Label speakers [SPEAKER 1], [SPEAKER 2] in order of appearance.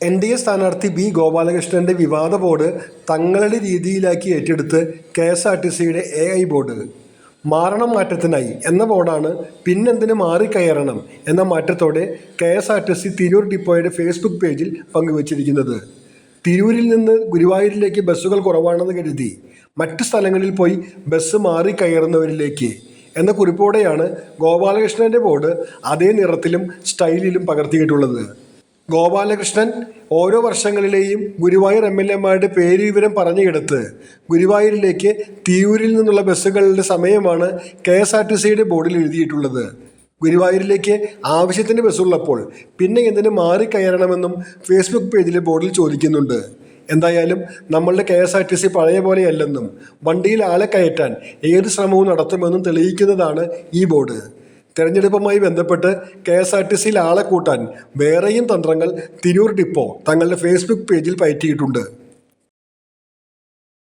[SPEAKER 1] NDA സ്ഥാനാർത്ഥി B ഗോപാലകൃഷ്ണന്റെ വിവാദ board തങ്ങളുടെ രീതിയിലാക്കി ഏറ്റെടുത്ത് KSRTCയുടെ AI ബോർഡ്. മാറണം മാറ്റത്തിനായി എന്ന ബോർഡാണ് പിന്നെന്തിന് മാറിക്കയറണം എന്ന മാറ്റത്തോടെ KSRTC തിരൂർ ഡിപ്പോയുടെ ഫേസ്ബുക്ക് പേജിൽ പങ്കുവച്ചിരിക്കുന്നത്. തിരൂരിൽ നിന്ന് ഗുരുവായൂരിലേക്ക് ബസ്സുകൾ കുറവാണെന്ന് കരുതി മറ്റ് സ്ഥലങ്ങളിൽ പോയി ബസ് മാറിക്കയറുന്നവരിലേക്ക് എന്ന കുറിപ്പോടെയാണ് ഗോപാലകൃഷ്ണന്റെ ബോർഡ് അതേ നിറത്തിലും സ്റ്റൈലിലും പകർത്തിയിട്ടുള്ളത്. ഗോപാലകൃഷ്ണൻ ഓരോ വർഷങ്ങളിലെയും ഗുരുവായൂർ MLAമാരുടെ പേരുവിവരം പറഞ്ഞുകിടത്ത് ഗുരുവായൂരിലേക്ക് തിരൂരിൽ നിന്നുള്ള ബസ്സുകളുടെ സമയമാണ് KSRTCയുടെ ബോർഡിൽ എഴുതിയിട്ടുള്ളത്. ഗുരുവായൂരിലേക്ക് ആവശ്യത്തിന് ബസ്സുള്ളപ്പോൾ പിന്നെ എന്തിന് മാറിക്കയറണമെന്നും ഫേസ്ബുക്ക് പേജിലെ ബോർഡിൽ ചോദിക്കുന്നുണ്ട്. എന്തായാലും നമ്മളുടെ KSRTC പഴയ പോലെയല്ലെന്നും വണ്ടിയിൽ ആളെ കയറ്റാൻ ഏത് ശ്രമവും നടത്തുമെന്നും തെളിയിക്കുന്നതാണ് ഈ ബോർഡ്. തെരഞ്ഞെടുപ്പുമായി ബന്ധപ്പെട്ട് KSRTCയിൽ ആളെ കൂട്ടാൻ വേറെയും തന്ത്രങ്ങൾ തിരൂർ ഡിപ്പോ തങ്ങളുടെ ഫേസ്ബുക്ക് പേജിൽ പയറ്റിയിട്ടുണ്ട്.